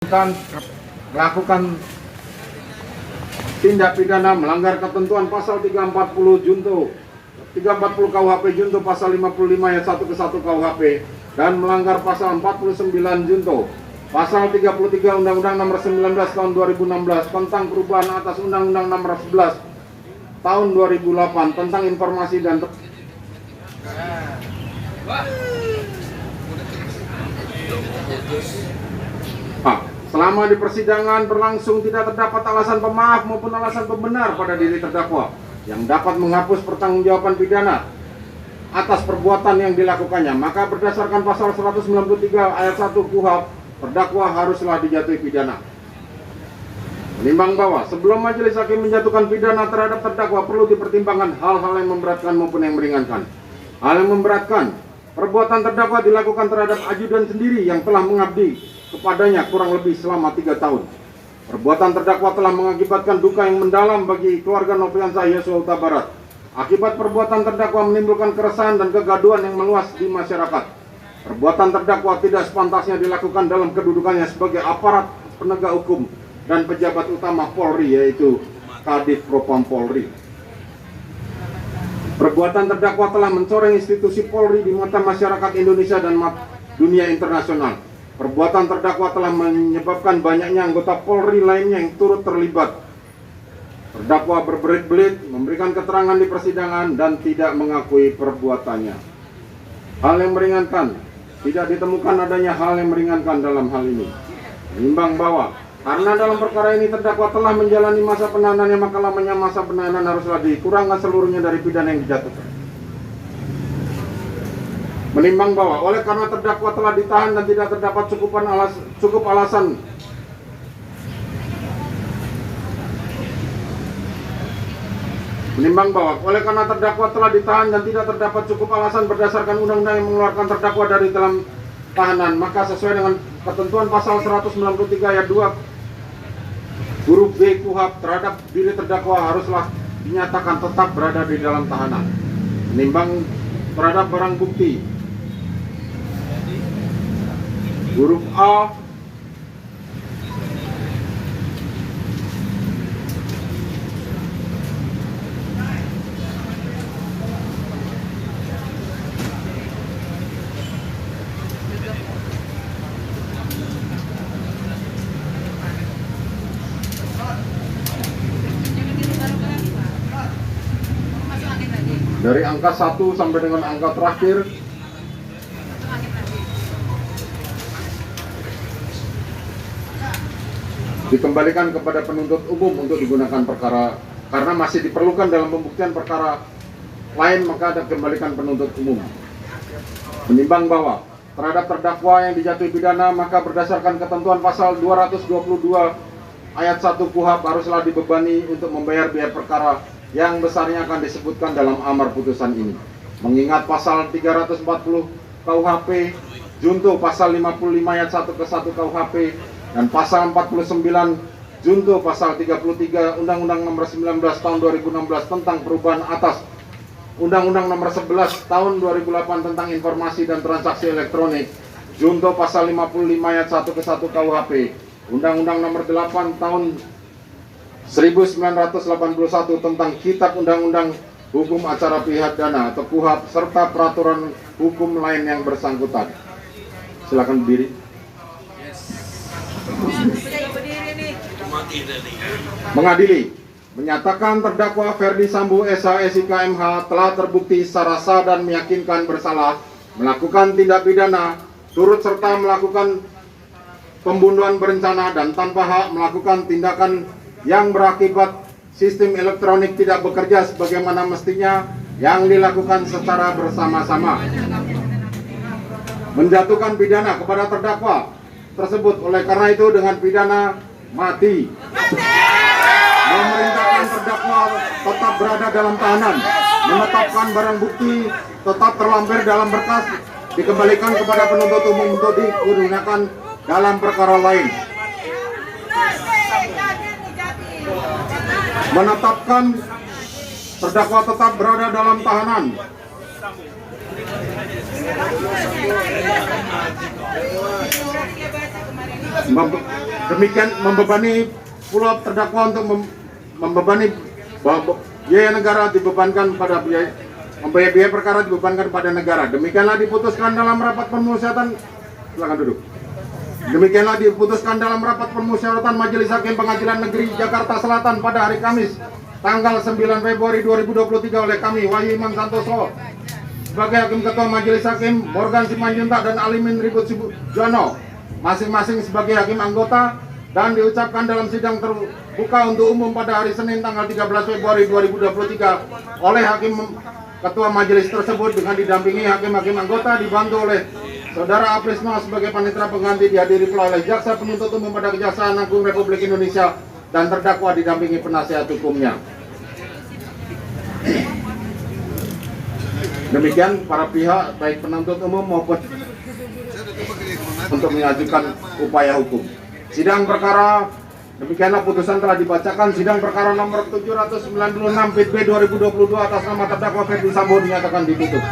melakukan tindak pidana melanggar ketentuan pasal 340 junto 340 KUHP junto pasal 55 ayat 1 ke 1 KUHP dan melanggar pasal 49 junto pasal 33 Undang-Undang Nomor 19 Tahun 2016 tentang perubahan atas Undang-Undang Nomor 11 Tahun 2008 tentang informasi dan selama di persidangan berlangsung tidak terdapat alasan pemaaf maupun alasan pembenar pada diri terdakwa yang dapat menghapus pertanggungjawaban pidana atas perbuatan yang dilakukannya, maka berdasarkan pasal 193 ayat 1 KUHP, terdakwa haruslah dijatuhi pidana. Menimbang bahwa sebelum majelis hakim menjatuhkan pidana terhadap terdakwa perlu dipertimbangkan hal-hal yang memberatkan maupun yang meringankan. Hal yang memberatkan, perbuatan terdakwa dilakukan terhadap ajudan sendiri yang telah mengabdi kepadanya kurang lebih selama 3 tahun. Perbuatan terdakwa telah mengakibatkan duka yang mendalam bagi keluarga Nofriansah Yosua Huta Barat. Akibat perbuatan terdakwa menimbulkan keresahan dan kegaduhan yang meluas di masyarakat. Perbuatan terdakwa tidak sepantasnya dilakukan dalam kedudukannya sebagai aparat penegak hukum dan pejabat utama Polri, yaitu Kadif Propam Polri. Perbuatan terdakwa telah mencoreng institusi Polri di mata masyarakat Indonesia dan dunia internasional. Perbuatan terdakwa telah menyebabkan banyaknya anggota Polri lainnya yang turut terlibat. Terdakwa berbelit-belit memberikan keterangan di persidangan dan tidak mengakui perbuatannya. Hal yang meringankan, tidak ditemukan adanya hal yang meringankan dalam hal ini. Menimbang bahwa karena dalam perkara ini terdakwa telah menjalani masa penahanannya, maka lamanya masa penahanan haruslah dikurangkan seluruhnya dari pidana yang dijatuhkan. Menimbang bahwa oleh karena terdakwa telah ditahan dan tidak terdapat cukup alasan berdasarkan undang-undang yang mengeluarkan terdakwa dari dalam tahanan, maka sesuai dengan ketentuan pasal 193 ayat 2 huruf B KUHP terhadap diri terdakwa haruslah dinyatakan tetap berada di dalam tahanan. Menimbang terhadap barang bukti huruf A dari angka 1 sampai dengan angka terakhir dikembalikan kepada penuntut umum untuk digunakan perkara, karena masih diperlukan dalam pembuktian perkara lain, maka dikembalikan penuntut umum. Menimbang bahwa terhadap terdakwa yang dijatuhi pidana, maka berdasarkan ketentuan pasal 222 ayat 1 KUHP haruslah dibebani untuk membayar biaya perkara yang besarnya akan disebutkan dalam amar putusan ini. Mengingat pasal 340 KUHP junto pasal 55 ayat 1 ke 1 KUHP dan pasal 49 junto pasal 33 Undang-Undang Nomor 19 Tahun 2016 tentang perubahan atas Undang-Undang Nomor 11 Tahun 2008 tentang informasi dan transaksi elektronik junto pasal 55 ayat 1 ke 1 KUHP, Undang-Undang Nomor 8 Tahun 1981 tentang Kitab Undang-Undang Hukum Acara Pidana atau KUHP serta peraturan hukum lain yang bersangkutan. Silakan berdiri. Mengadili, menyatakan terdakwa Ferdi Sambo SH SIK MH telah terbukti secara sah dan meyakinkan bersalah melakukan tindak pidana turut serta melakukan pembunuhan berencana dan tanpa hak, melakukan tindakan yang berakibat sistem elektronik tidak bekerja sebagaimana mestinya yang dilakukan secara bersama-sama, menjatuhkan pidana kepada terdakwa tersebut oleh karena itu dengan pidana mati, memerintahkan terdakwa tetap berada dalam tahanan, menetapkan barang bukti tetap terlampir dalam berkas dikembalikan kepada penuntut umum untuk digunakan dalam perkara lain, menetapkan terdakwa tetap berada dalam tahanan, Demikian membebani pula terdakwa untuk membebani biaya negara dibebankan pada biaya perkara dibebankan pada negara. Demikianlah diputuskan dalam rapat permusyawaratan. Silakan duduk. Demikianlah diputuskan dalam rapat permusyawaratan Majelis Hakim Pengadilan Negeri Jakarta Selatan pada hari Kamis tanggal 9 Februari 2023 oleh kami Wahyu Iman Santoso sebagai Hakim Ketua Majelis Hakim, Morgan Simanjuntak dan Alimin Ribut Jono masing-masing sebagai hakim anggota, dan diucapkan dalam sidang terbuka untuk umum pada hari Senin tanggal 13 Februari 2023 oleh Hakim Ketua Majelis tersebut dengan didampingi hakim-hakim anggota dibantu oleh Saudara Aprisno sebagai panitera pengganti, dihadiri pula oleh Jaksa Penuntut Umum pada Kejaksaan Agung Republik Indonesia dan terdakwa didampingi penasihat hukumnya. Demikian para pihak baik penuntut umum maupun untuk mengajukan upaya hukum. Sidang perkara, demikianlah putusan telah dibacakan. Sidang perkara nomor 796 PIT B 2022 atas nama terdakwa Ferdi Sambo dinyatakan ditutup.